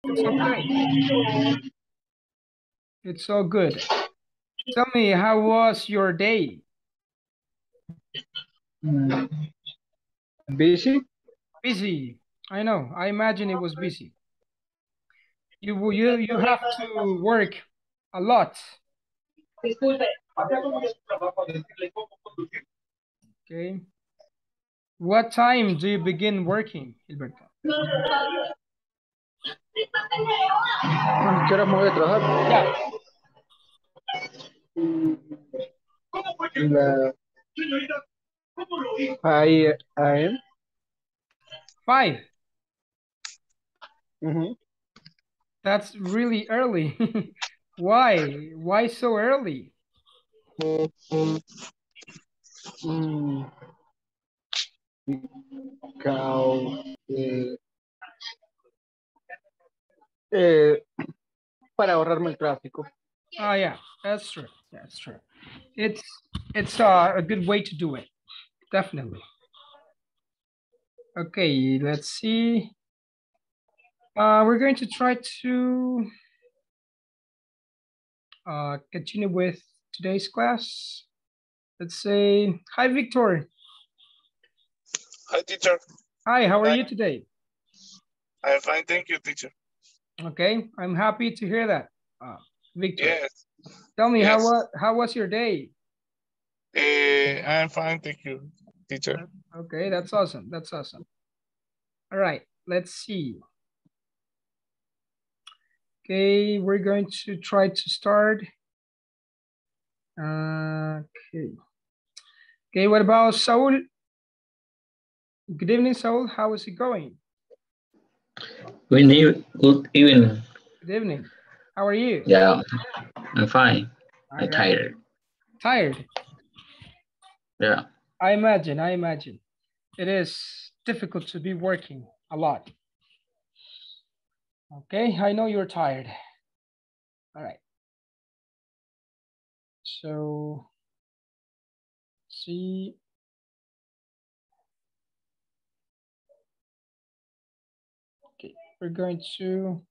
It's okay. It's all good. Tell me, how was your day? Busy? Busy. I know. I imagine it was busy. You have to work a lot. Okay. What time do you begin working, Gilberto? ¿Qué hora me voy a trabajar? Yeah, La 5 a.m. 5. Ujú. That's really early. Why? Why so early? Mm, Cao, eh, para ahorrarme el tráfico. Oh yeah, that's true. That's true. It's it's a good way to do it. Definitely. Okay, let's see. We're going to try to continue with today's class. Let's say, hi, Victor. Hi, teacher. Hi, how are Hi. you today? I'm fine, thank you, teacher. Okay, I'm happy to hear that. Victor, Yes. tell me, Yes. how was your day? I'm fine, thank you, teacher. Okay, that's awesome. That's awesome. All right, let's see. Okay, we're going to try to start. Okay. Okay, what about Saul? Good evening, Saul. How is it going? Good evening. Good evening. How are you? Yeah, I'm fine. All I'm right. tired. Tired? Yeah. I imagine. It is difficult to be working a lot. Okay, I know you're tired. All right. So, see. Okay, we're going to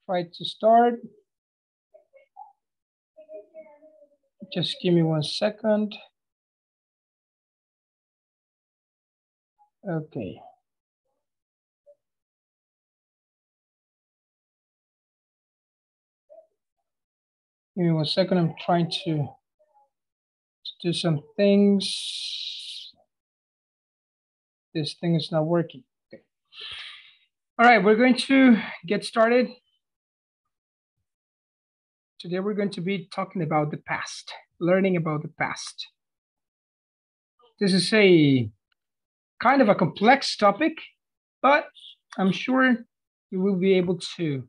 try to start. Just give me 1 second. Okay. Give me 1 second. I'm trying to do some things. This thing is not working. Okay. All right, we're going to get started. Today we're going to be talking about the past, learning about the past. This is a kind of a complex topic, but I'm sure you will be able to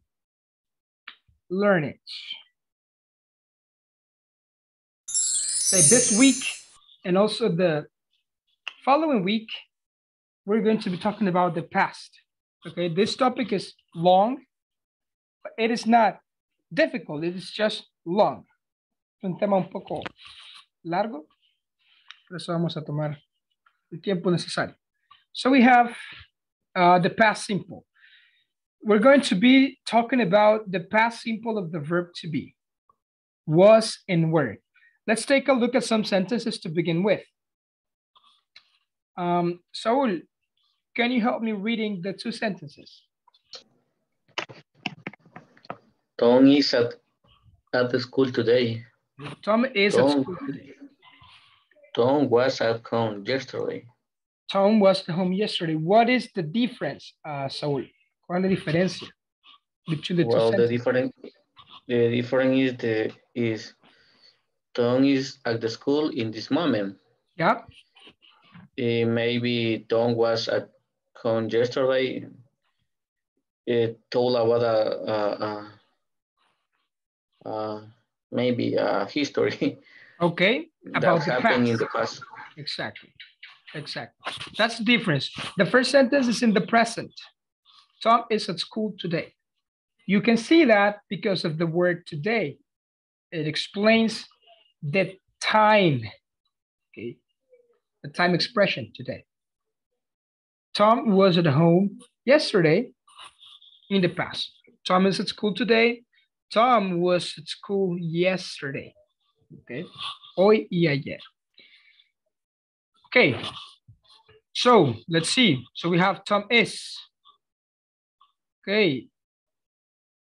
learn it. So this week and also the following week, we're going to be talking about the past. Okay, this topic is long, but it is not difficult, it is just long. Es un tema un poco largo, por eso vamos a tomar el tiempo necesario. So we have the past simple. We're going to be talking about the past simple of the verb to be, was and were. Let's take a look at some sentences to begin with. Saul, can you help me reading the 2 sentences? Tom is at the school today. Tom is at school today. Tom was at home yesterday. Tom was at home yesterday. What is the difference, Saul? ¿Cuál es la diferencia between the 2 sentences? The difference is Tom is at the school in this moment. Yeah. Maybe Tom was at home yesterday. Told about maybe a history. Okay. About that happened in the past. Exactly. That's the difference. The first sentence is in the present. Tom is at school today. You can see that because of the word today. It explains the time, okay? The time expression today. Tom was at home yesterday in the past. Tom is at school today. Tom was at school yesterday. Okay. Hoy y ayer. Okay. So let's see. So we have Tom is. Okay.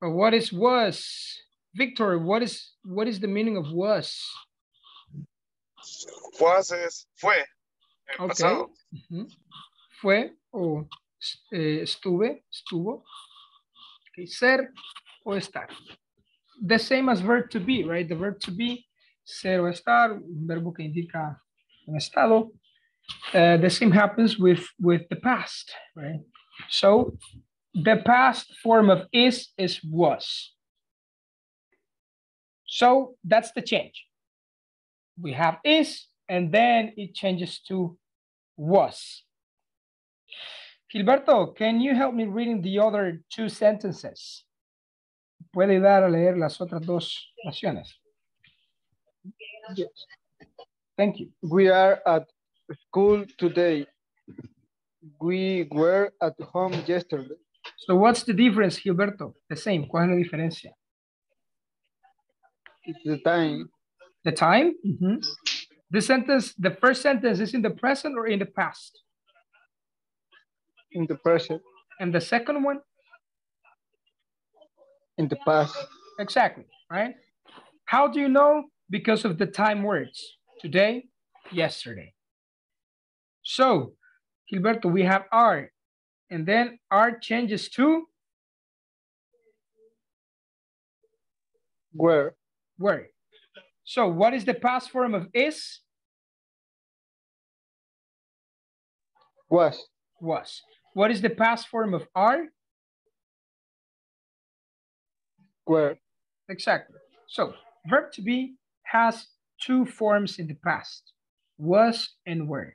But what is was? Victor, what is the meaning of was? Was es fue. El Okay. pasado. Fue o estuvo. Okay. Ser o estar. The same as verb to be, right? The verb to be, ser o estar, un verbo que indica un estado. The same happens with the past, right? So the past form of is was. So that's the change. We have is, and then it changes to was. Gilberto, can you help me reading the other two sentences? ¿Puede ayudar a leer las otras dos oraciones? Yes. Thank you. We are at school today. We were at home yesterday. So what's the difference, Gilberto? The same. ¿Cuál es la diferencia? It's the time. The time? The first sentence is in the present or in the past? In the present. And the second one? In the past. Exactly, right? How do you know? Because of the time words. Today, yesterday. So, Gilberto, we have are. And then are changes to? Were. Were. So what is the past form of is? Was. Was. What is the past form of are? Were. Exactly. So verb to be has two forms in the past, was and were.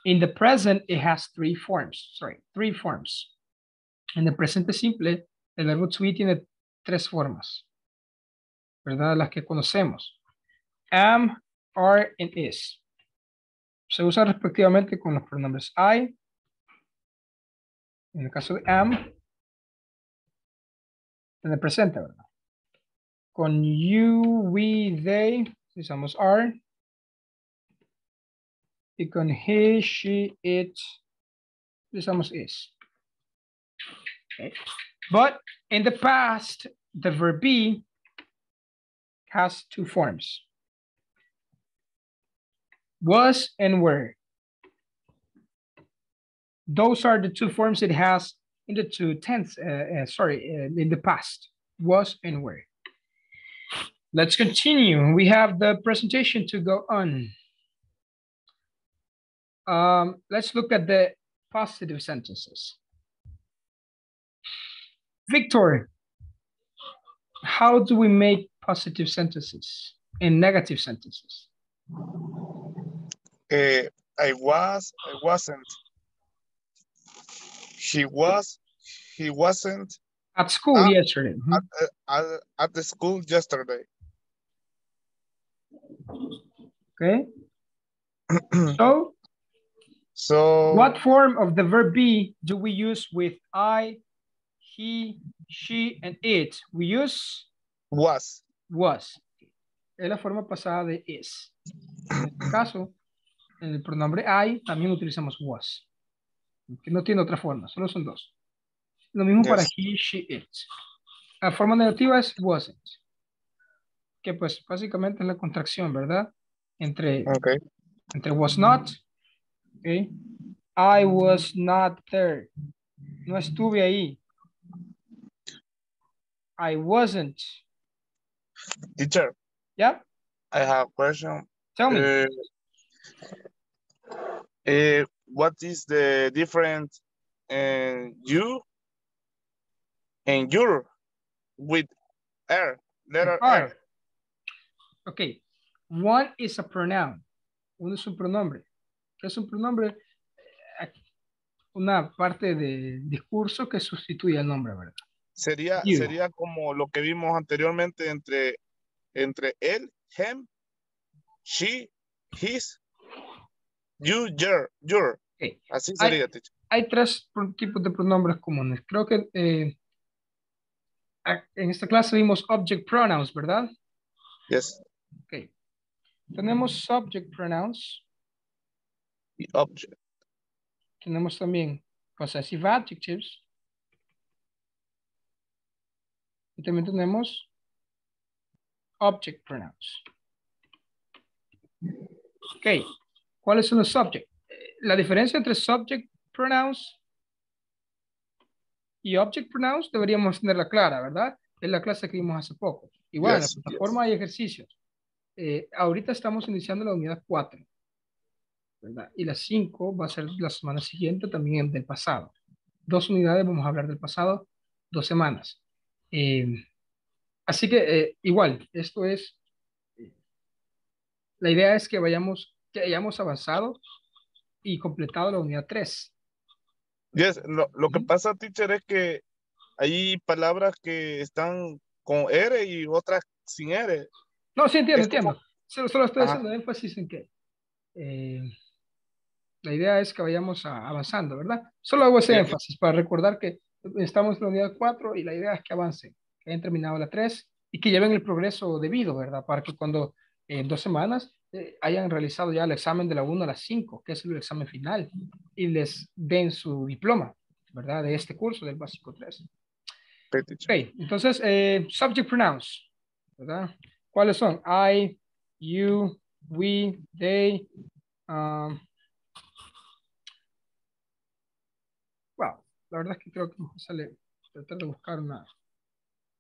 In the present, it has three forms. En el presente simple, el verbo to be tiene tres formas, ¿verdad? Las que conocemos. Am, are, and is. Se usa respectivamente con los pronombres I, en el caso de am, en el presente, ¿verdad? Con you, we, they, usamos are. Y con he, she, it, usamos is. Okay. But in the past, the verb be has two forms. Was and were. Those are the two forms it has in the two tense, in the past, was and were. Let's continue. We have the presentation to go on. Let's look at the positive sentences. Victor, how do we make positive sentences and negative sentences? I was, I wasn't. He was, he wasn't. At school yesterday. At the school yesterday. Okay. So what form of the verb be do we use with I, he, she, and it? We use was. Was. Es la forma pasada de is. En este caso, en el pronombre I también utilizamos was. Que no tiene otra forma, solo son dos. Lo mismo para he, she, it. La forma negativa es wasn't. Que pues básicamente es la contracción, ¿verdad? Entre was not. Okay. I was not there. No estuve ahí. I wasn't. Teacher. Yeah? I have a question. Tell me. What is the difference in you and your with R, letter R? Okay. One is a pronoun. Uno es un pronombre. ¿Qué es un pronombre? Una parte del discurso que sustituye al nombre, ¿verdad? Sería como lo que vimos anteriormente entre él, him, she, his, you, your. Okay. Así sería, teacher. hay tres tipos de pronombres comunes. Creo que en esta clase vimos object pronouns, ¿verdad? Yes. Ok. Tenemos subject pronouns. Y object. Tenemos también possessive adjectives. Y también tenemos object pronouns. Ok. ¿Cuáles son los subject? La diferencia entre subject pronouns y object pronouns deberíamos tenerla clara, ¿verdad? Es la clase que vimos hace poco. Igual, en la Yes, plataforma hay ejercicios. Ahorita estamos iniciando la unidad 4, ¿verdad? Y la 5 va a ser la semana siguiente también del pasado. 2 unidades vamos a hablar del pasado, 2 semanas. Así que igual, esto es, la idea es que hayamos avanzado y completado la unidad 3. Yes, lo que pasa, teacher, es que hay palabras que están con R y otras sin R. No, sí, entiendo, Es como, entiendo. Solo estoy ajá, haciendo énfasis en que la idea es que vayamos avanzando, ¿verdad? Solo hago ese yes, énfasis para recordar que estamos en la unidad 4 y la idea es que avancen, que hayan terminado la 3 y que lleven el progreso debido, ¿verdad? Para que cuando en 2 semanas hayan realizado ya el examen de la 1 a la 5, que es el examen final, y les den su diploma, ¿verdad? De este curso del básico 3. okay, teacher. Ok, entonces, subject pronouns, ¿verdad? ¿Cuáles son? I, you, we, they. Wow, la verdad es que creo que sale tratar de buscar una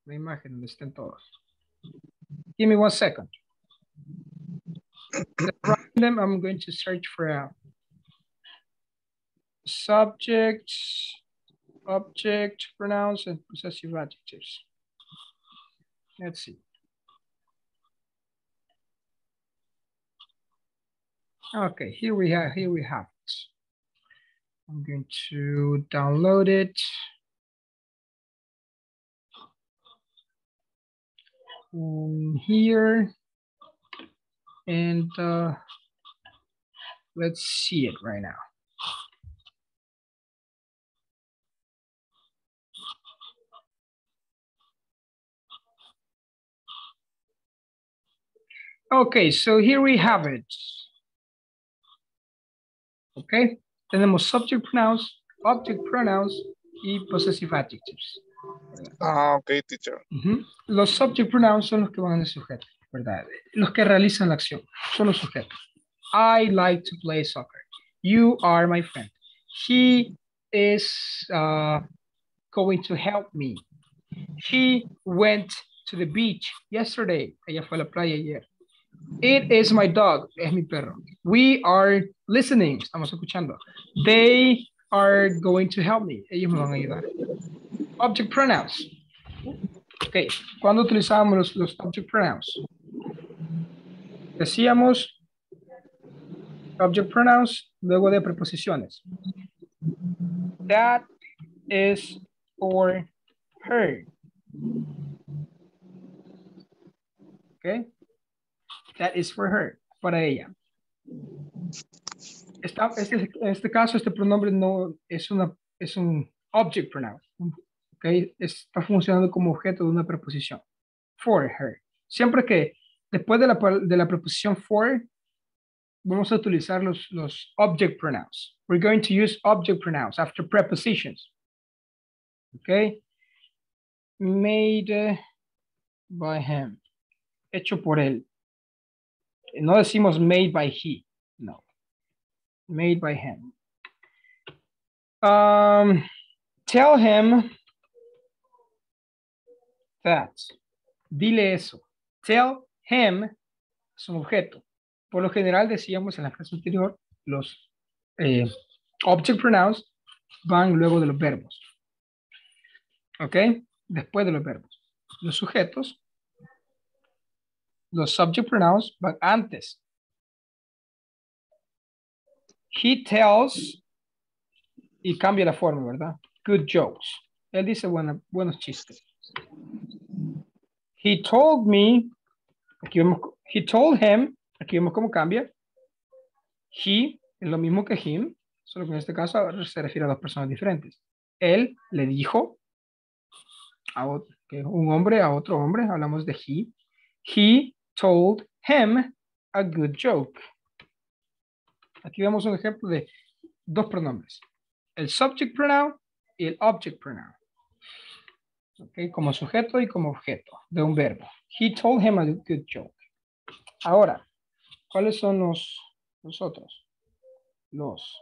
imagen donde estén todos. Give me 1 second. Random, I'm going to search for a subject, object, pronouns, and possessive adjectives. Let's see. Okay, here we have it. I'm going to download it. Here. And let's see it right now. Okay, so here we have it. Okay, tenemos subject pronouns, object pronouns y possessive adjectives. Ah, ok, teacher. Los subject pronouns son los que van en el sujeto, ¿verdad? Los que realizan la acción, son los sujetos. I like to play soccer. You are my friend. He is going to help me. She went to the beach yesterday. Ella fue a la playa ayer. It is my dog. Es mi perro. We are listening. Estamos escuchando. They are going to help me. Ellos me van a ayudar. Object pronouns. Ok. ¿Cuándo utilizamos los object pronouns? Decíamos object pronouns luego de preposiciones. That is for her. Okay. That is for her. Para ella. En este caso, este pronombre no es un object pronoun. Okay. Está funcionando como objeto de una preposición. For her. Siempre que después de la preposición for, vamos a utilizar los object pronouns. We're going to use object pronouns after prepositions. Okay. Made by him. Hecho por él. No decimos made by he. No. Made by him. Tell him that. Dile eso. Tell him es un objeto. Por lo general decíamos en la clase anterior, los object pronouns van luego de los verbos. ¿Ok? Después de los verbos. Los sujetos, los subject pronouns van antes. He tells, y cambia la forma, ¿verdad? Good jokes. Él dice buenos chistes. He told me, he told him, aquí vemos cómo cambia. He es lo mismo que him, Solo que en este caso se refiere a dos personas diferentes. Él le dijo a un hombre a otro hombre, hablamos de he. He told him a good joke. Aquí vemos un ejemplo de dos pronombres. El subject pronoun y el object pronoun. Okay, como sujeto y como objeto de un verbo. He told him a good joke. Ahora, ¿cuáles son los otros? Los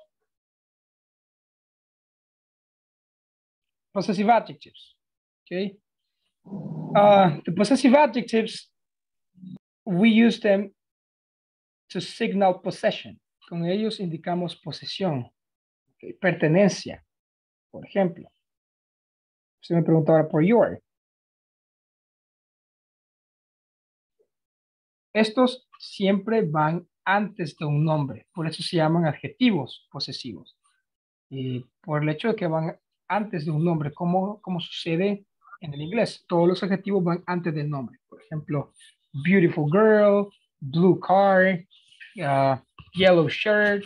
possessive adjectives. Okay. The possessive adjectives, we use them to signal possession. Con ellos indicamos posesión, okay, pertenencia. Por ejemplo, usted me preguntaba por your. Estos siempre van antes de un nombre, por eso se llaman adjetivos posesivos. Y por el hecho de que van antes de un nombre, como sucede en el inglés. Todos los adjetivos van antes del nombre. Por ejemplo, beautiful girl, blue car, yellow shirt,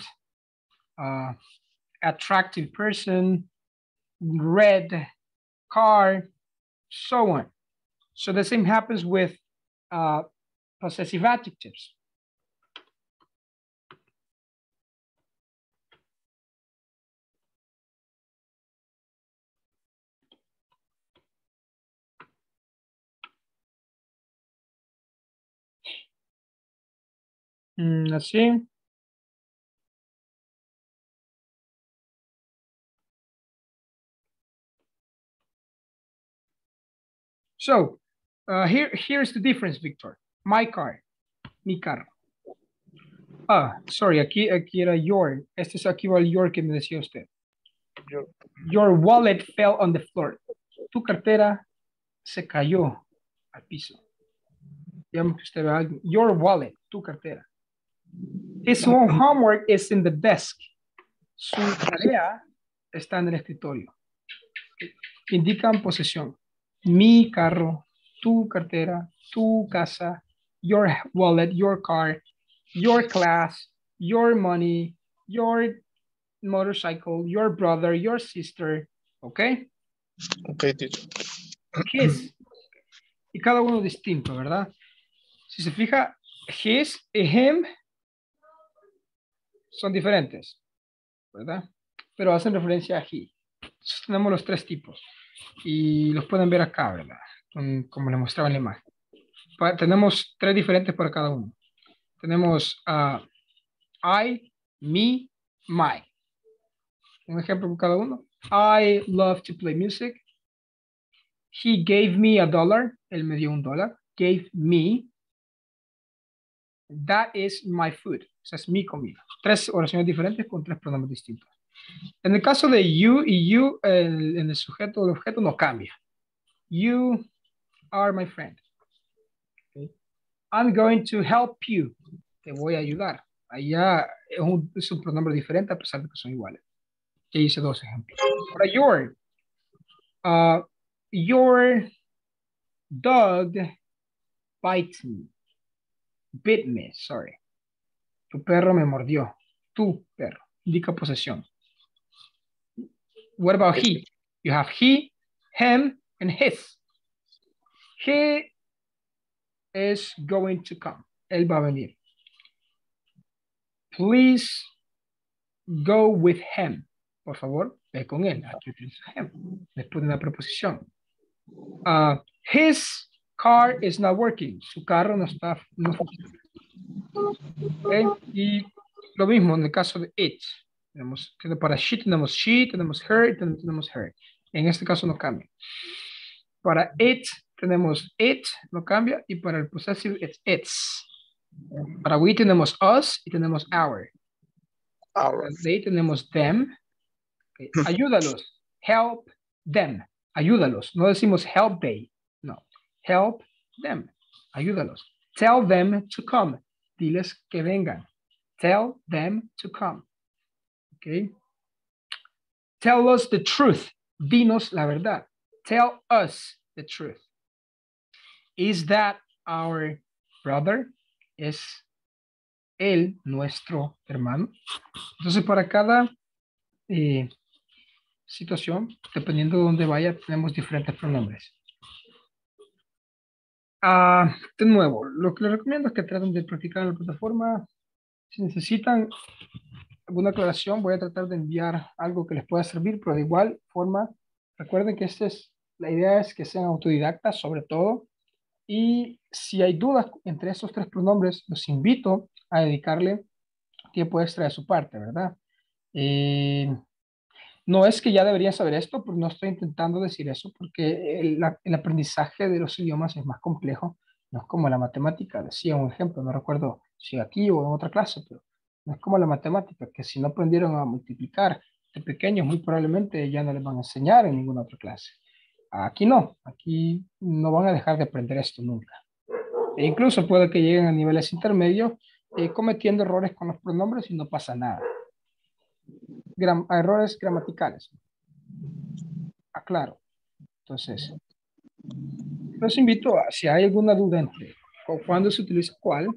attractive person, red car, so on. So the same happens with possessive adjectives. Let's see. So, here's the difference, Victor. My car, mi carro. Sorry, aquí era your. Este es aquí va el your que me decía usted. Your wallet fell on the floor. Tu cartera se cayó al piso. Digamos que usted ve your wallet, tu cartera. His homework is in the desk. Su tarea está en el escritorio. Indican posesión. Mi carro, tu cartera, tu casa, your wallet, your car, your class, your money, your motorcycle, your brother, your sister. ¿Ok? Ok, teacher. His. Y cada uno distinto, ¿verdad? Si se fija, his y him son diferentes, ¿verdad? Pero hacen referencia a he. Entonces, tenemos los tres tipos. Y los pueden ver acá, ¿verdad? Como les mostraba en la imagen. Tenemos tres diferentes para cada uno. Tenemos I, me, my. Un ejemplo por cada uno. I love to play music. He gave me $1. Él me dio $1. Gave me. That is my food. Esa es mi comida. Tres oraciones diferentes con tres pronombres distintos. En el caso de you y you, en el sujeto o el objeto no cambia. You are my friend. Okay. I'm going to help you. Te voy a ayudar. Allá es un pronombre diferente a pesar de que son iguales. Ya hice dos ejemplos. Ahora, your dog bites me. Bit me, sorry. Tu perro me mordió. Tu perro. Indica posesión. What about he? You have he, him, and his. He is going to come. Él va a venir. Please go with him. Por favor, ve con él. Aquí utiliza him. Después de una preposición. His car is not working. Su carro no funciona. Okay. Y lo mismo en el caso de it. Para she, tenemos her y tenemos her. En este caso no cambia. Para it, tenemos it, no cambia. Y para el possessive, it's its. Para we tenemos us y tenemos our. Para they tenemos them. Okay. Ayúdalos. Help them. Ayúdalos. No decimos help they. No. Help them. Ayúdalos. Tell them to come. Diles que vengan. Tell them to come. Okay. Tell us the truth. Dinos la verdad. Tell us the truth. Is that our brother? ¿Es él nuestro hermano? Entonces, para cada situación, dependiendo de dónde vaya, tenemos diferentes pronombres. De nuevo, lo que les recomiendo es que traten de practicar en la plataforma. Si necesitan alguna aclaración, voy a tratar de enviar algo que les pueda servir, pero de igual forma, recuerden que la idea es que sean autodidactas sobre todo. Y si hay dudas entre estos tres pronombres, los invito a dedicarle tiempo extra de su parte, ¿verdad? No es que ya deberían saber esto, pero no estoy intentando decir eso porque el aprendizaje de los idiomas es más complejo. No es como la matemática. Decía un ejemplo, no recuerdo si aquí o en otra clase, pero no es como la matemática, que si no aprendieron a multiplicar de pequeños, muy probablemente ya no les van a enseñar en ninguna otra clase. Aquí no van a dejar de aprender esto nunca. E incluso puede que lleguen a niveles intermedios cometiendo errores con los pronombres y no pasa nada. Errores gramaticales. Aclaro. Entonces, los invito a, si hay alguna duda entre cuándo se utiliza cuál,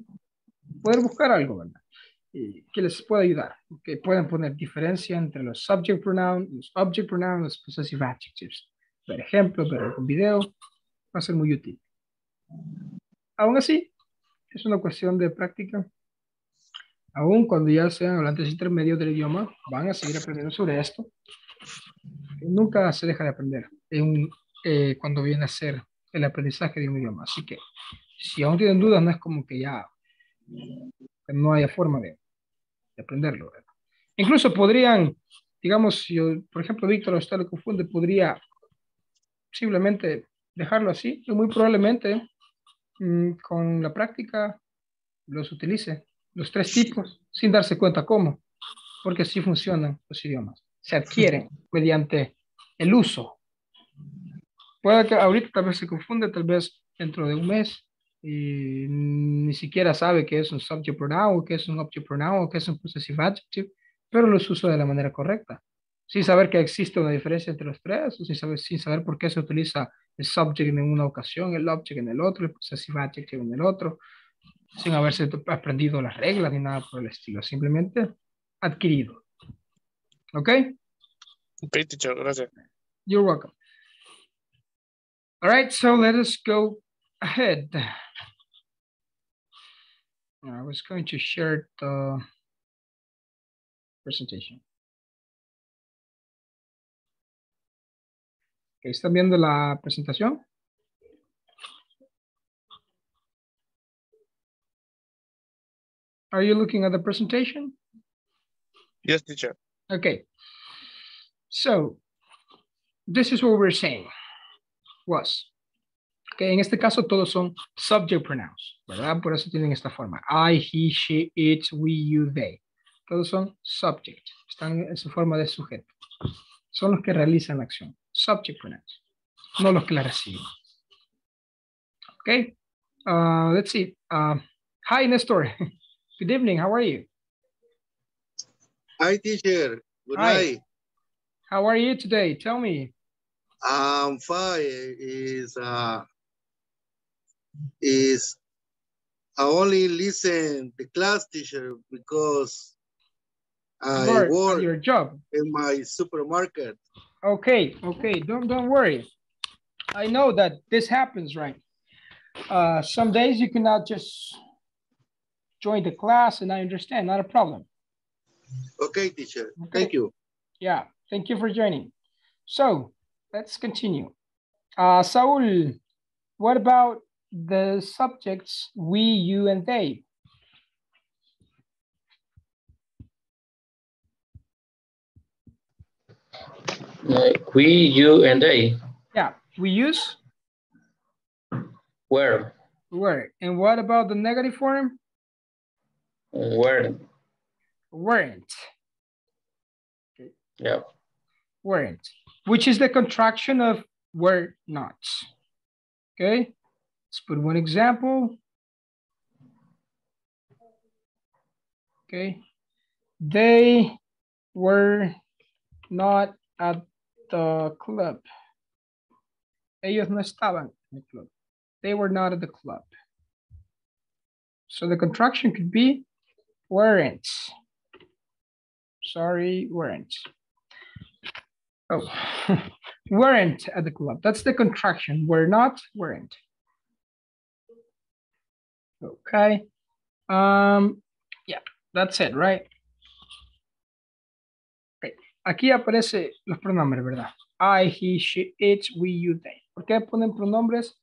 poder buscar algo, ¿verdad? Que les pueda ayudar. Que puedan poner diferencia entre los subject pronouns, los object pronouns, los possessive adjectives. Ver ejemplos, ver algún video, va a ser muy útil. Aún así, es una cuestión de práctica. Aún cuando ya sean hablantes intermedios del idioma, van a seguir aprendiendo sobre esto. Nunca se deja de aprender cuando viene a ser el aprendizaje de un idioma. Así que, si aún tienen dudas, no es como que ya no haya forma de aprenderlo, ¿verdad? Incluso podrían, digamos, si por ejemplo Víctor o usted lo confunde, podría simplemente dejarlo así y muy probablemente con la práctica los utilice, los tres tipos, sin darse cuenta cómo, porque así funcionan los idiomas. Se adquieren mediante el uso. Puede que ahorita tal vez se confunde, tal vez dentro de un mes y ni siquiera sabe qué es un subject pronoun, qué es un object pronoun, qué es un possessive adjective, pero los usa de la manera correcta. Sin saber que existe una diferencia entre los tres, o sin saber por qué se utiliza el subject en una ocasión, el object en el otro, el possessive adjective en el otro, sin haberse aprendido las reglas ni nada por el estilo, simplemente adquirido. ¿Ok? Ok, teacher, gracias. You're welcome. All right, so let us go ahead. I was going to share the presentation. Okay, ¿están viendo la presentación? Are you looking at the presentation? Yes, teacher. Okay. So, this is what we're saying. Was. Okay, en este caso todos son subject pronouns, ¿verdad? Por eso tienen esta forma. I, he, she, it, we, you, they. Todos son subject. Están en su forma de sujeto. Son los que realizan la acción. Subject pronouns. No los que la reciben. Okay. Let's see. Hi, Nestor. Good evening. How are you? Hi, teacher. Good Hi. night. How are you today? Tell me. I'm fine. I only listen the class, teacher, because I work at your job. in my supermarket. Okay. Don't worry. I know that this happens, right? Some days you cannot just join the class, and I understand, not a problem. Okay, teacher. Okay. Thank you. Yeah, thank you for joining. So let's continue. Saul, what about the subjects we, you, and they? We, you, and they. Yeah, we use? Were. Were. And what about the negative form? Weren't. Weren't. Okay. Yeah. Weren't. Which is the contraction of were not. Okay, let's put one example. Okay, they were not at the club. Ellos no estaban en el club. They were not at the club. So the contraction could be weren't. Sorry, weren't. Oh, weren't at the club. That's the contraction. Were not, weren't. Okay. Yeah, that's it, right? Okay. Aquí aparece los pronombres, ¿verdad? I, he, she, it, we, you, they. ¿Por qué ponen pronombres?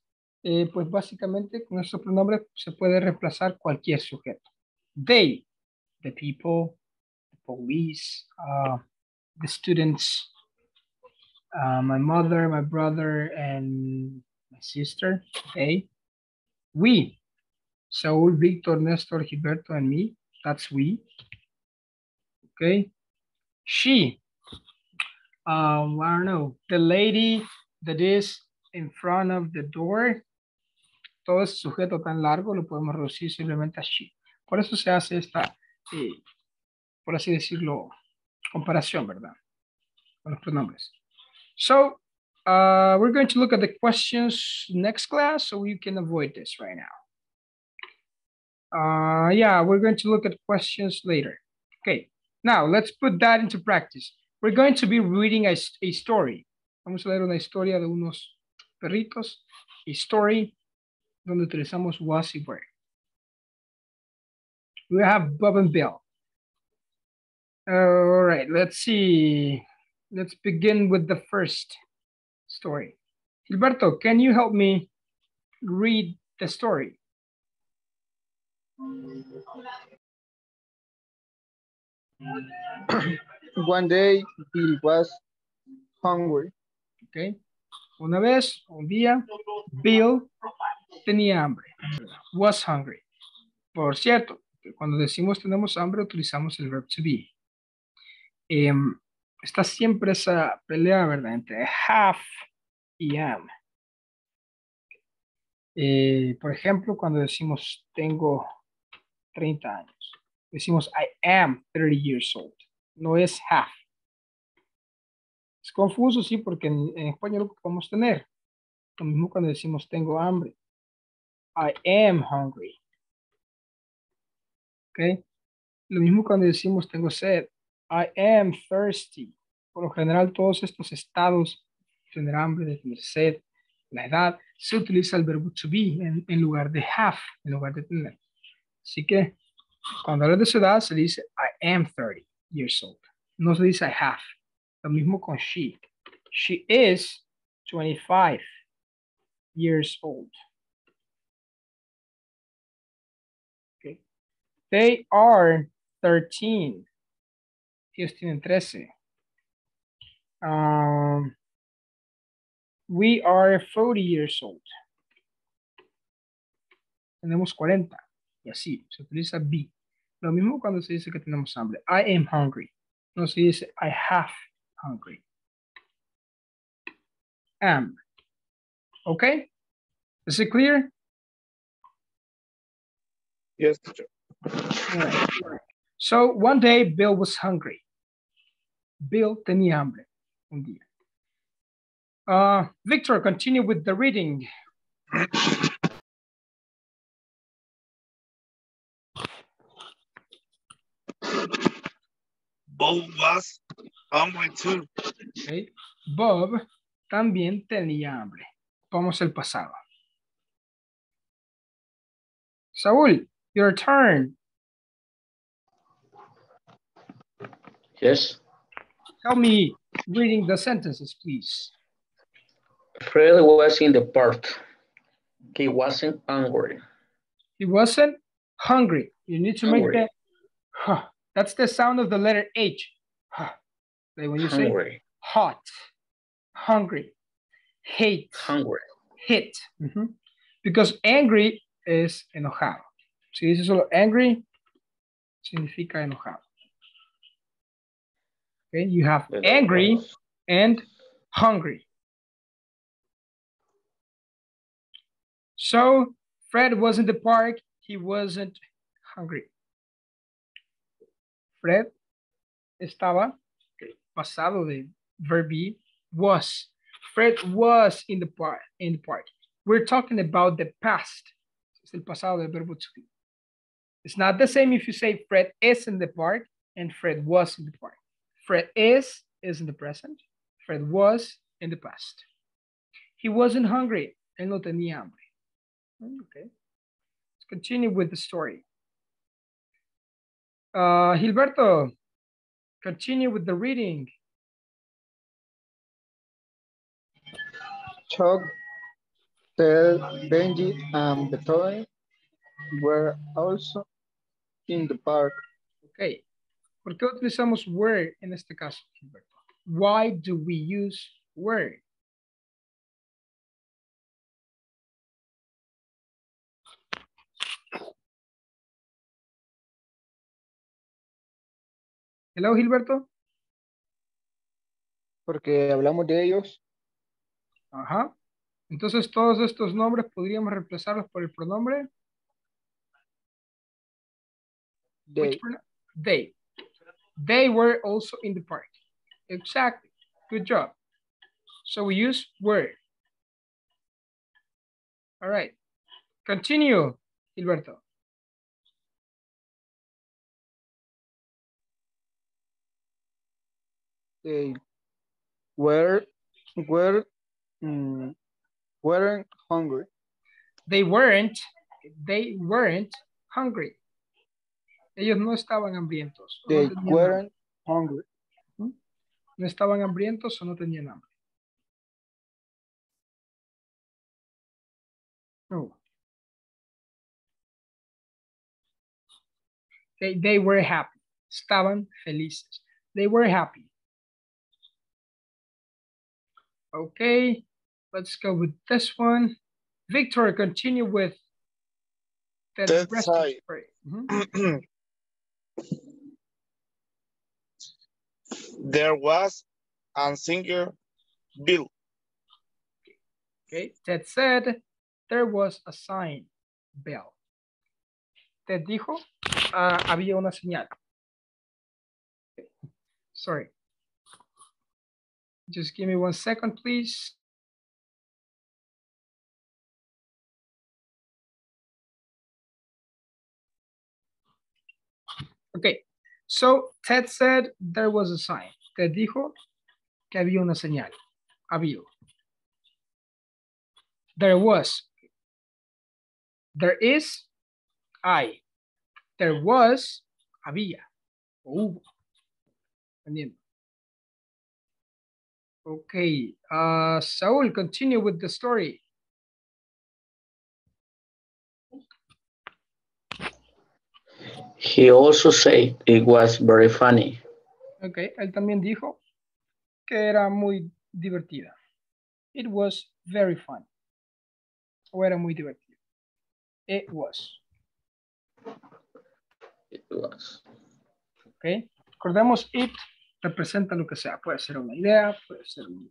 Pues básicamente con estos pronombres se puede reemplazar cualquier sujeto. They, the people, the police, the students, my mother, my brother, and my sister, they. We, Saul, Victor, Nestor, Gilberto, and me, that's we. Okay. She, I don't know, the lady that is in front of the door, todo ese sujeto tan largo lo podemos reducir simplemente a she. Por eso se hace esta, por así decirlo, comparación, ¿verdad? Con los pronombres. So, we're going to look at the questions next class so you can avoid this right now. Yeah, we're going to look at questions later. Okay, now let's put that into practice. We're going to be reading a story. Vamos a leer una historia de unos perritos. A story donde utilizamos was y were. We have Bob and Bill. All right, let's see. Let's begin with the first story. Gilberto, can you help me read the story? One day, Bill was hungry. Okay. Una vez, un día, Bill tenía hambre. Was hungry. Por cierto, cuando decimos tenemos hambre, utilizamos el verb to be. Está siempre esa pelea, ¿verdad? Entre have y am. Por ejemplo, cuando decimos tengo 30 años, decimos I am 30 years old. No es have. Es confuso, sí, porque en español lo podemos tener. Lo mismo cuando decimos tengo hambre. I am hungry. ¿Ok? Lo mismo cuando decimos tengo sed. I am thirsty. Por lo general, todos estos estados, tener hambre, de tener sed, la edad, se utiliza el verbo to be en lugar de have, en lugar de tener. Así que, cuando habla de su edad, se dice I am 30 years old. No se dice I have. Lo mismo con she. She is 25 years old. Okay. They are 13. Ellos tienen 13. We are 40 years old. Tenemos 40. Y así, se utiliza be. Lo mismo cuando se dice que tenemos hambre. I am hungry. No se dice I have hungry. Am. Okay? Is it clear? Yes, teacher. All right. So one day Bill was hungry. Bill tenía hambre un día. Victor, continue with the reading. Bob was hungry too. Okay. Bob también tenía hambre. Vamos al pasado. Saúl, your turn. Yes. Help me reading the sentences, please. Fred was in the park. He wasn't hungry. He wasn't hungry. You need to make Hungry. that. Huh. That's the sound of the letter H. Huh. Like when you Hungry. say hot, hungry, hate, Hungry. hit. Because angry es enojado. Si dice solo angry, significa enojado. Okay, you have angry and hungry. So Fred was in the park. He wasn't hungry. Fred estaba, pasado de verb be, was. Fred was in the park. We're talking about the past. Es el pasado del verbo to be. It's not the same if you say Fred is in the park and Fred was in the park. Fred is in the present. Fred was in the past. He wasn't hungry. Él no tenía hambre. Okay. Let's continue with the story. Gilberto, continue with the reading. Chuck, Ted, Benji, and Beethoven were also in the park. Okay. ¿Por qué utilizamos were en este caso, Gilberto? Why do we use were? Hello, Gilberto. Porque hablamos de ellos. Ajá. Entonces, todos estos nombres podríamos reemplazarlos por el pronombre. They. They. They were also in the park. Exactly. Good job. So we use were. All right. Continue, Gilberto. They weren't hungry. They weren't hungry. Ellos no estaban hambrientos. They no weren't hungry. No estaban hambrientos o no tenían hambre. No. They were happy. Estaban felices. They were happy. Okay, let's go with this one. Victor, continue with the rest of the story. There was a singer Bill. Okay, Ted said there was a sign, bell. Ted dijo, había una señal. Okay. Sorry. Just give me 1 second, please. Okay, so Ted said there was a sign. Ted dijo que había una señal. Había. There was. There is, hay. There was, había. Hubo. Okay, Saul, continue with the story. He also said it was very funny. Okay, él también dijo que era muy divertida. It was very fun. O era muy divertido. It was. It was. Okay, recordemos it representa lo que sea. Puede ser una idea, puede ser un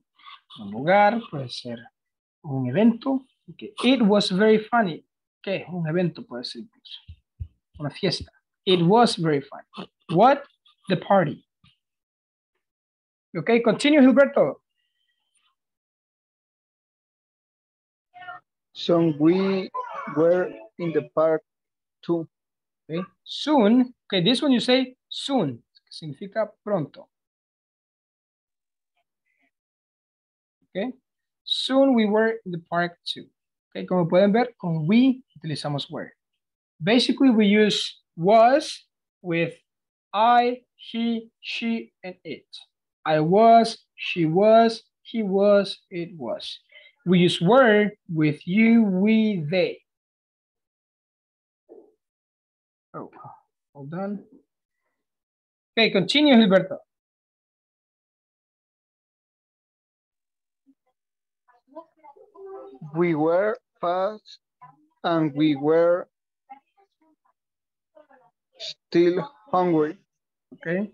lugar, puede ser un evento. Okay. It was very funny. ¿Qué? Un evento puede ser incluso. Una fiesta. It was very fun. What? The party. Okay, continue, Gilberto. So we were in the park too. Okay. Soon. Okay, this one you say soon. Significa pronto. Okay. Soon we were in the park too. Okay, como pueden ver, con we utilizamos were. Basically, we use was with I, he, she, and it. I was, she was, he was, it was. We use were with you, we, they. Oh, hold on. Okay, continue, Gilberto. We were fast and we were still hungry. Okay.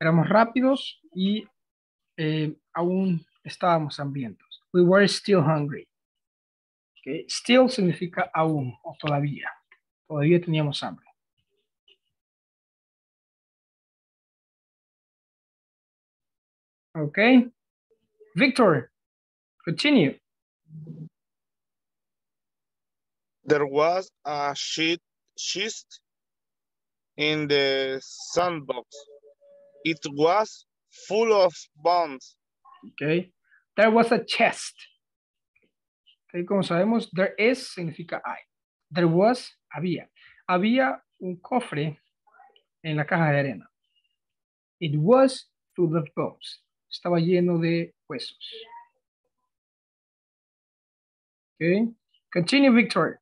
Éramos rápidos y aún estábamos hambrientos. We were still hungry. Okay. Still significa aún o todavía. Todavía teníamos hambre. Okay. Victor, continue. There was a schist in the sandbox. It was full of bones Okay. There was a chest. Okay, como sabemos, there is significa hay. There was, había. Había un cofre en la caja de arena. It was full of bones. Estaba lleno de huesos. Okay. Continue, Victor.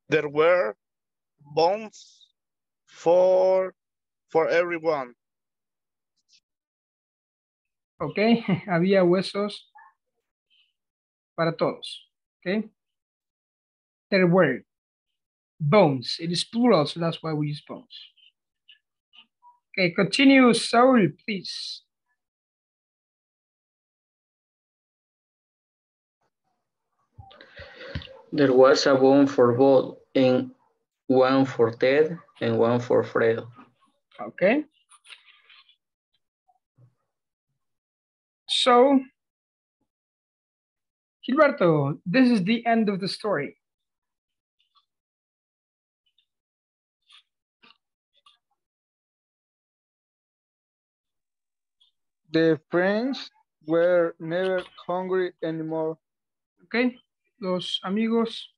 There were bones for everyone. Okay. Había huesos para todos. Okay. There were bones. It is plural, so that's why we use bones. Okay, continue, Saul, please. There was a bone for Bob and one for Ted and one for Fred. Okay. So, Gilberto, this is the end of the story. The friends were never hungry anymore. Okay. Los amigos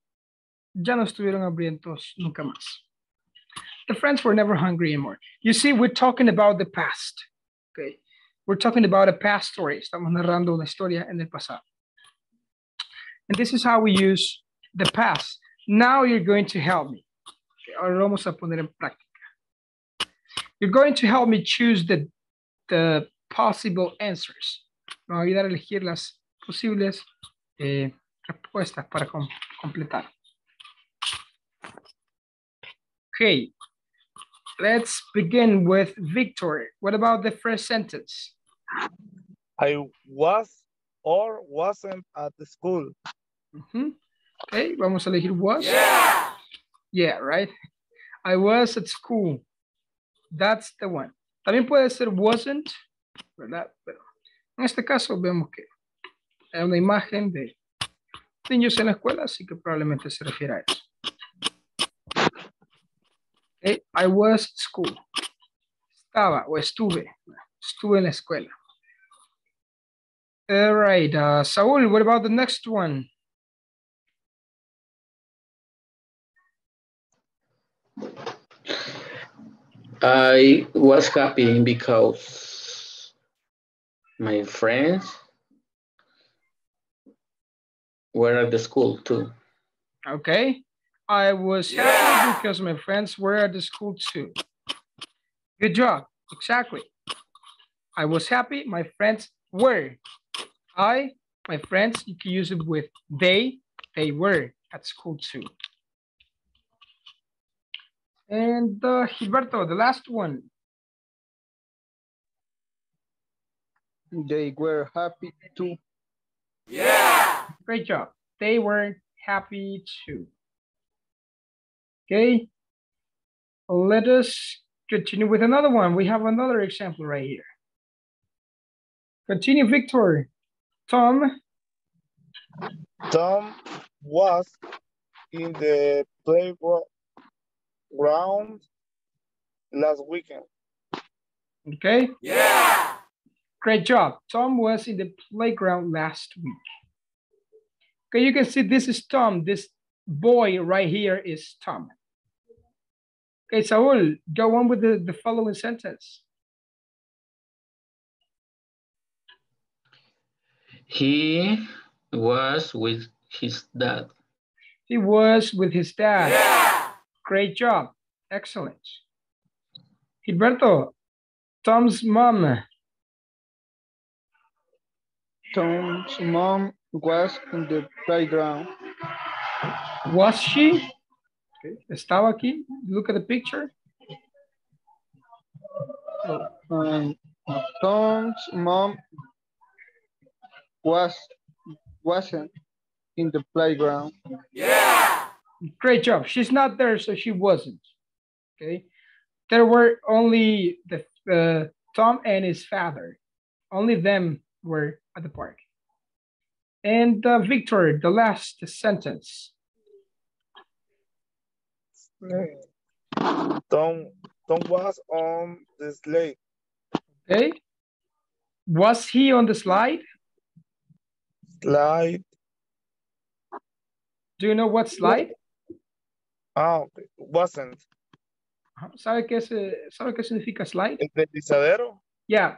ya no estuvieron hambrientos nunca más. The friends were never hungry anymore. You see, we're talking about the past. Okay. We're talking about a past story. Estamos narrando una historia en el pasado. And this is how we use the past. Now you're going to help me. Okay, ahora vamos a poner en práctica. You're going to help me choose the possible answers. Me va a ayudar a elegir las posibles respuestas para completar. Okay, let's begin with Victor. What about the first sentence? I was or wasn't at the school. Okay, vamos a elegir was. Yeah. Yeah, right. I was at school. That's the one. También puede ser wasn't, ¿verdad? Pero en este caso vemos que hay una imagen de niños en la escuela, así que probablemente se refiere a eso. Okay, I was at school. Estaba o estuve en la escuela. All right, Saul, what about the next one? I was happy because my friends were at the school too. Okay, I was happy because my friends were at the school too. Good job, exactly. I was happy, my friends were. My friends, you can use it with they were at school too. And Gilberto, the last one. They were happy too. Yeah. Great job. They were happy too. Okay. Let us continue with another one. We have another example right here. Continue, Victor. Tom. Tom was in the playground last weekend. Okay. Yeah. Great job. Tom was in the playground last week. Okay, you can see this is Tom. This boy right here is Tom. Okay, Saul, go on with the following sentence. He was with his dad. He was with his dad. Yeah. Great job. Excellent. Gilberto, Tom's mom. Tom's mom was in the playground. Was she? Okay. Estaba aquí. Look at the picture. Tom's mom wasn't in the playground. Yeah. Great job. She's not there, so she wasn't. Okay. There were only the Tom and his father. Only them were at the park. And Victor, the last sentence. Tom was on the sled Okay. Was he on the slide? Slide. Do you know what slide? Ah, okay. Wasn't. ¿Sabe qué significa slide? El deslizadero. Yeah.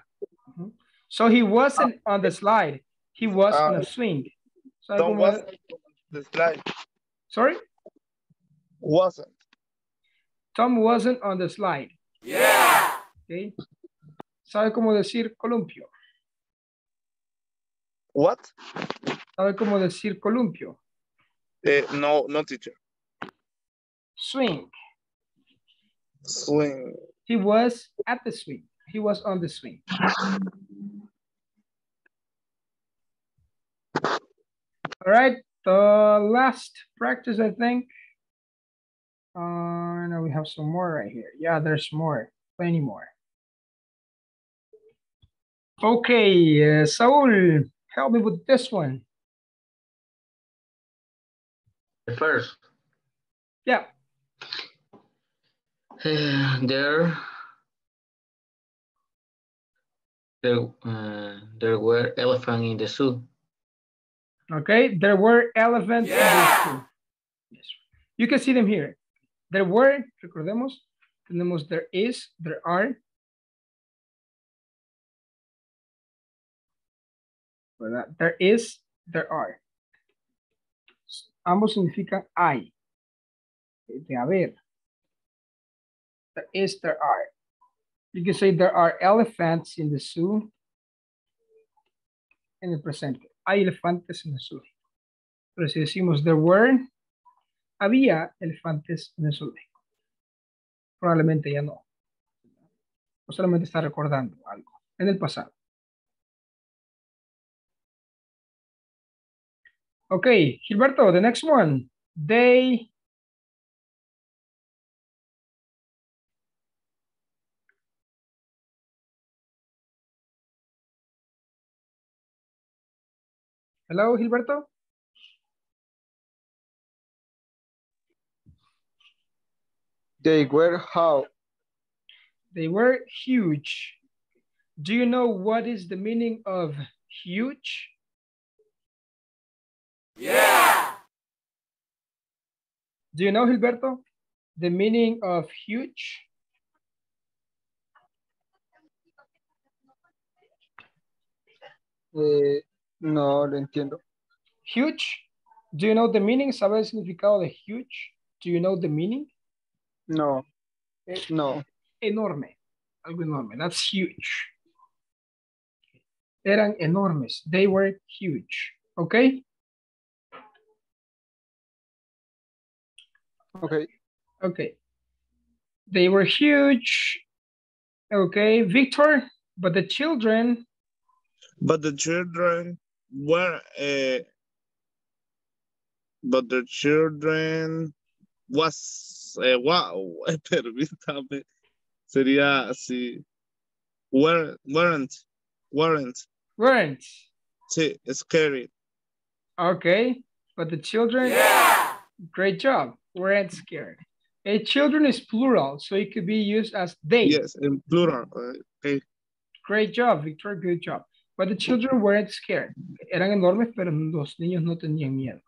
So he wasn't on the slide. He was on a swing. ¿Sabe Tom cómo wasn't on the slide. Sorry? Wasn't. Tom wasn't on the slide. Yeah. Okay. ¿Sabe cómo decir columpio? What? ¿Sabe cómo decir columpio? No, no, teacher. Swing. Swing. He was at the swing. He was on the swing. All right, the last practice, I think. No, we have some more right here. Yeah, there's more, plenty more. Okay, Saul, help me with this one. The first. Yeah. There were elephants in the zoo. Okay, there were elephants in the zoo. Yes. You can see them here. There were, recordemos, tenemos there is, there are. ¿Verdad? There is, there are. Ambos significan hay. De haber. There is, there are. You can say there are elephants in the zoo. En el presente. Hay elefantes en el zoo. Pero si decimos there were, había elefantes en el zoo. Probablemente ya no. O solamente está recordando algo en el pasado. Okay, Gilberto, the next one. They. Hello, Gilberto. They were how? They were huge. Do you know what is the meaning of huge? Yeah. Do you know, Gilberto, the meaning of huge? No, lo entiendo. Huge. Do you know the meaning? ¿Sabe el significado de huge? Do you know the meaning? No, no. Enorme. Algo enorme. That's huge. Eran enormes. They were huge. Okay? Okay. Okay. They were huge. Okay, Victor, but the children. But the children were, but the children was, wow, permítame, sería así, weren't. Weren't. Sí, scary. Okay, but the children, yeah. Great job, weren't scared. A children is plural, so it could be used as they. Yes, in plural. Okay. Great job, Victor, good job. But the children weren't scared. Eran enormes, pero los niños no tenían miedo.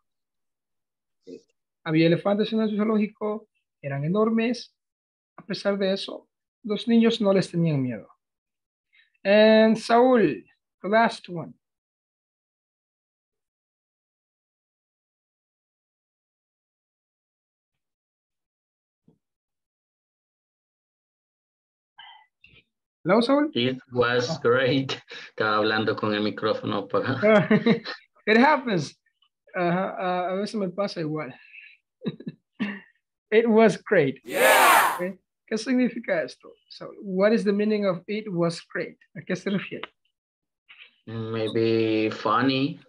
Había elefantes en el zoológico, eran enormes. A pesar de eso, los niños no les tenían miedo. And Saúl, the last one. Hello, Saúl. It was great. Estaba hablando con el micrófono apagado. It happens. A veces me pasa igual. It was great. Yeah. Okay. ¿Qué significa esto? So, what is the meaning of it was great? ¿A qué se refiere? Maybe funny.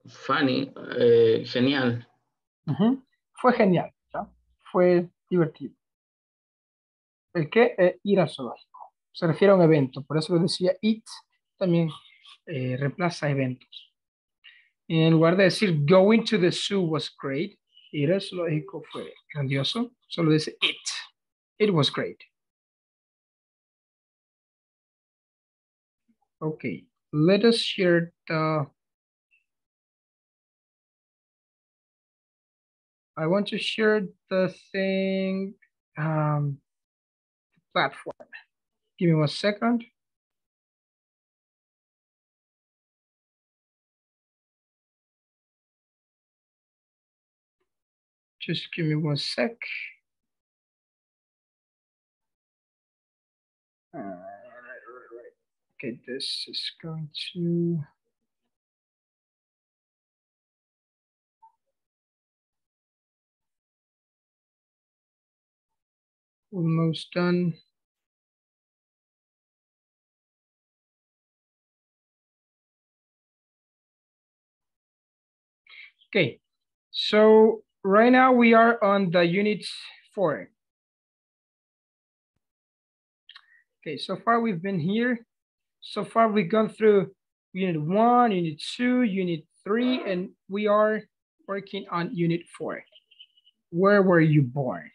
Funny. Genial. Fue genial. ¿Ya? Fue divertido. ¿El qué? Ir al zoológico. Se refiere a un evento. Por eso lo decía it. También reemplaza eventos. En lugar de decir going to the zoo was great, ir al zoológico fue grandioso, solo dice it. It was great. Okay, let us share the. I want to share the thing platform. Give me 1 second. Just give me 1 sec. Okay, this is going to. Almost done. Okay, so right now we are on the unit 4. Okay, so far we've been here. So far we've gone through unit 1, unit 2, unit 3, and we are working on unit 4. Where were you born?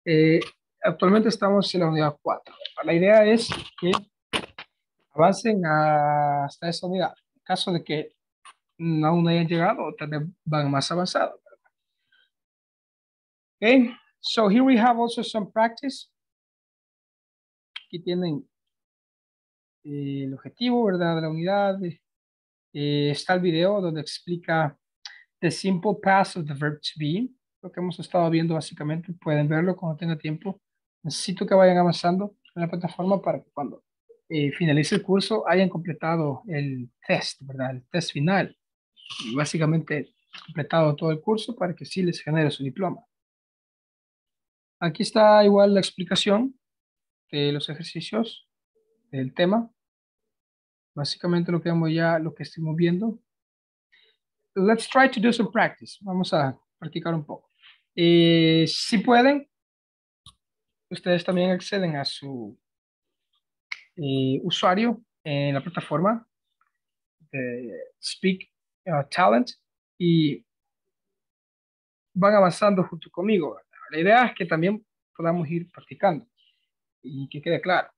Okay. Actualmente estamos en la unidad 4. La idea es que avancen hasta esa unidad. En caso de que aún no hayan llegado, tal vez van más avanzados. Okay, so here we have also some practice. Aquí tienen el objetivo, ¿verdad? De la unidad. Está el video donde explica the simple past of the verb to be. Lo que hemos estado viendo básicamente. Pueden verlo cuando tenga tiempo. Necesito que vayan avanzando en la plataforma para que cuando finalice el curso hayan completado el test, ¿verdad? El test final. Y básicamente completado todo el curso para que sí les genere su diploma. Aquí está igual la explicación de los ejercicios del tema. Básicamente lo que estuvimos viendo. Let's try to do some practice. Vamos a practicar un poco. Si pueden, ustedes también acceden a su usuario en la plataforma de Speak Talent y van avanzando junto conmigo, ¿verdad? La idea es que también podamos ir practicando y que quede claro,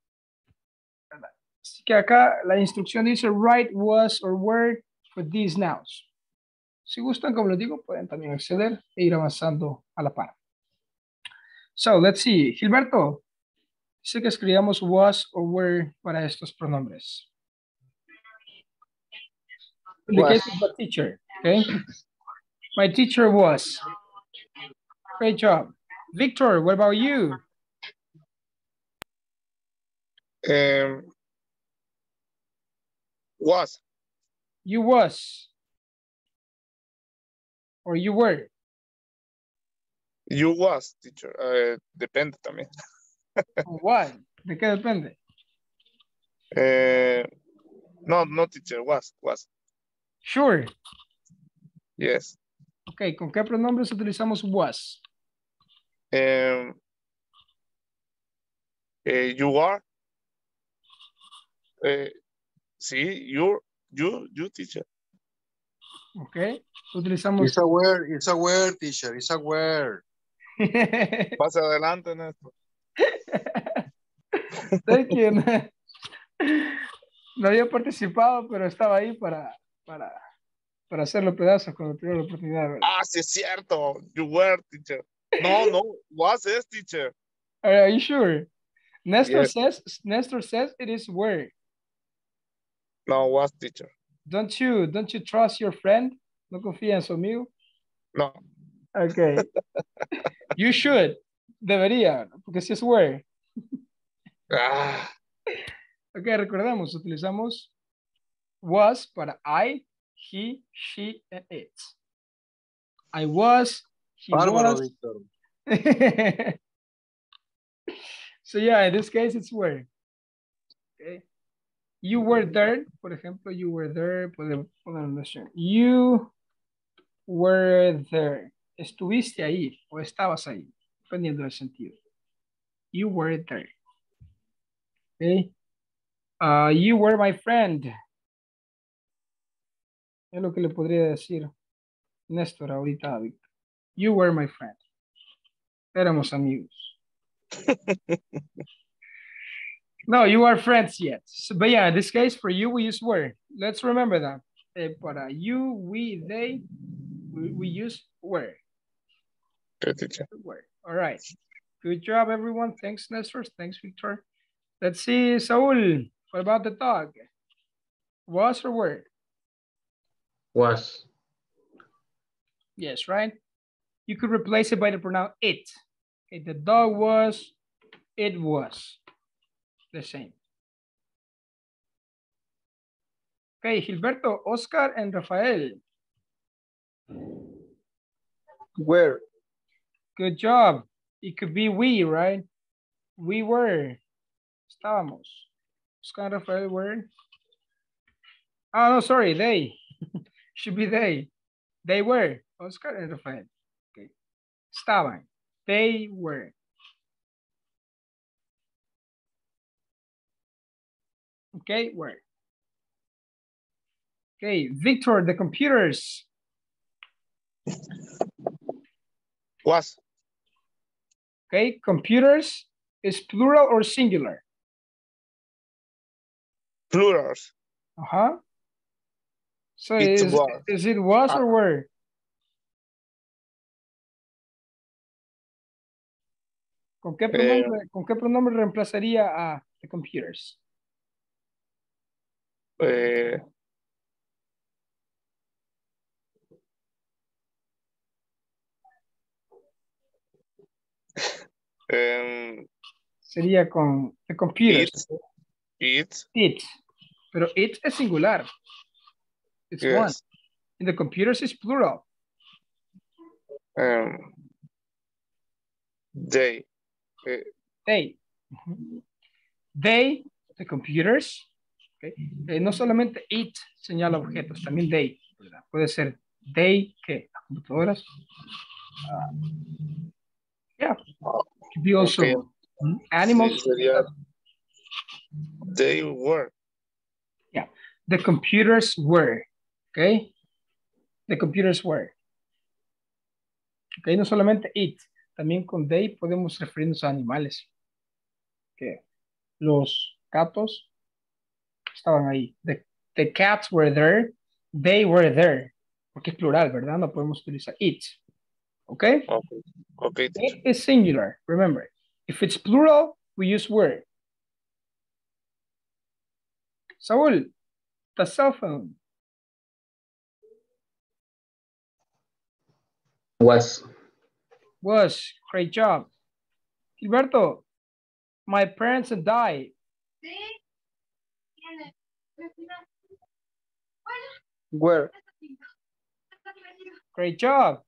¿verdad? Así que acá la instrucción dice write was or were for these nouns. Si gustan, como les digo, pueden también acceder e ir avanzando a la par. So, let's see. Gilberto, dice que escribamos was or were para estos pronombres. In the case of the teacher, okay? My teacher was. Great job. Victor, what about you? Was. You was. Or you were. You was, teacher. Depende también. What? ¿De qué depende? No, teacher, was. Sure. Yes. Ok, ¿con qué pronombres utilizamos was? You are. Sí, you, teacher. Ok, utilizamos... It's a word, teacher, it's a word. Pasa adelante, Néstor. Thank you. No había participado, pero estaba ahí para hacerlo pedazos cuando tuve la oportunidad. ¿Verdad? Ah, sí es cierto. You were, teacher. No, was es, teacher. Are you sure? Nestor Yes. says it is were. No, was, teacher. Don't you trust your friend? ¿No confía en su amigo? No. Okay. You should. Debería, porque si es were. Ah. Ok, recordemos, utilizamos was para I, he, she, and it. I was, he Bárbaro, was. Víctor. So yeah, in this case, it's were. Okay. You were there, por ejemplo, you were there, podemos poner una opción. You were there. Estuviste ahí o estabas ahí, dependiendo del sentido. You were there. Okay. You were my friend. Es lo que le podría decir Néstor ahorita a Víctor. You were my friend. Éramos amigos. No, you are friends yet. So, but yeah, in this case, for you, we use were. Let's remember that. Para you, we, they, we use were. Okay, teacher. Were. All right. Good job, everyone. Thanks, Nestor. Thanks, Victor. Let's see, Saul. What about the dog? Was or were? Was. Yes, right? You could replace it by the pronoun it. Okay, the dog was, it was. The same. Okay, Gilberto, Oscar, and Rafael. Where? Good job. It could be we, right? We were. Estábamos. Oscar and Rafael were. Oh, no, sorry, they. Should be they. They were. Oscar and Rafael. Okay. Estaban. They were. Okay, were. Okay, Victor, the computers. Was. Okay, computers is plural or singular? Plurals. Uh-huh. So It is it was or were? ¿Con qué pronombre reemplazaría a the computers? Sería con the computers. It. Pero it es singular. It's Yes. one. And the computers is plural. They. They. They, the computers. Okay. No solamente it señala objetos, también they. ¿Verdad? Puede ser they, que las computadoras. Yeah. It could be also Okay. animals. Sí, sería, they were. Yeah. The computers were. Okay. The computers were. Okay. No solamente it. También con they podemos referirnos a animales. Okay. Los gatos estaban ahí. The cats were there. They were there. Porque es plural, ¿verdad? No podemos utilizar it. Okay? Okay. It is singular. Remember, if it's plural, we use were. Saúl, the cell phone. Was. Was. Great job. Gilberto, my parents had died. Where? Great job.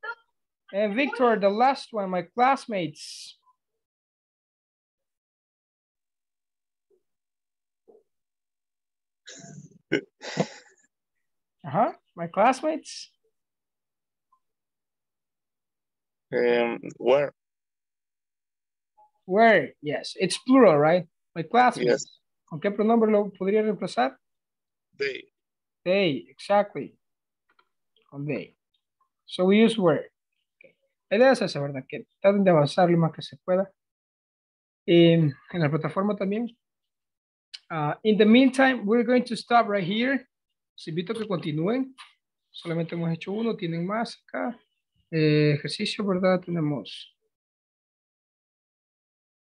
And Victor, the last one, my classmates. My classmates. Where? Where, yes, it's plural, right? My classmates. Yes. ¿Con qué pronombre lo podría reemplazar? They. They, exactly. Con they. So we use were. Okay. La idea es esa, ¿verdad? Que traten de avanzar lo más que se pueda. En la plataforma también. In the meantime, we're going to stop right here. Los invito a que continúen. Solamente hemos hecho uno, tienen más acá. Ejercicio, ¿verdad? Tenemos.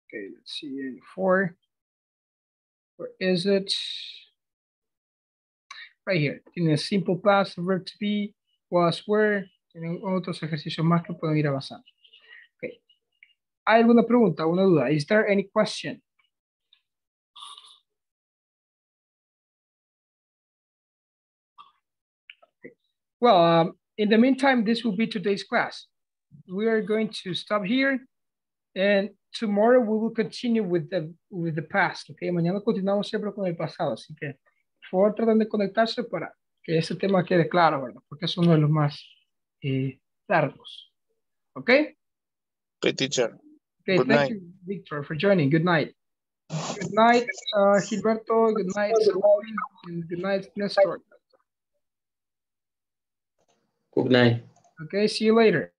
Okay, let's see. 4. Where is it? Right here. Tienen simple past, verb to be, was, were. Tienen otros ejercicios más que pueden ir avanzando. Okay. ¿Hay alguna pregunta, alguna duda? Is there any question? Okay. Well, in the meantime, this will be today's class. We are going to stop here, and tomorrow we will continue with the past. Okay, mañana continuamos siempre con el pasado, así que por favor traten de conectarse para que ese tema quede claro, ¿verdad? Porque es uno de los más largos. Okay. Okay, teacher. Okay, Good thank night. you, Victor, for joining. Good night. Good night, Gilberto. Good night, Samuel. And good night, Nestor. Good night. Okay, see you later.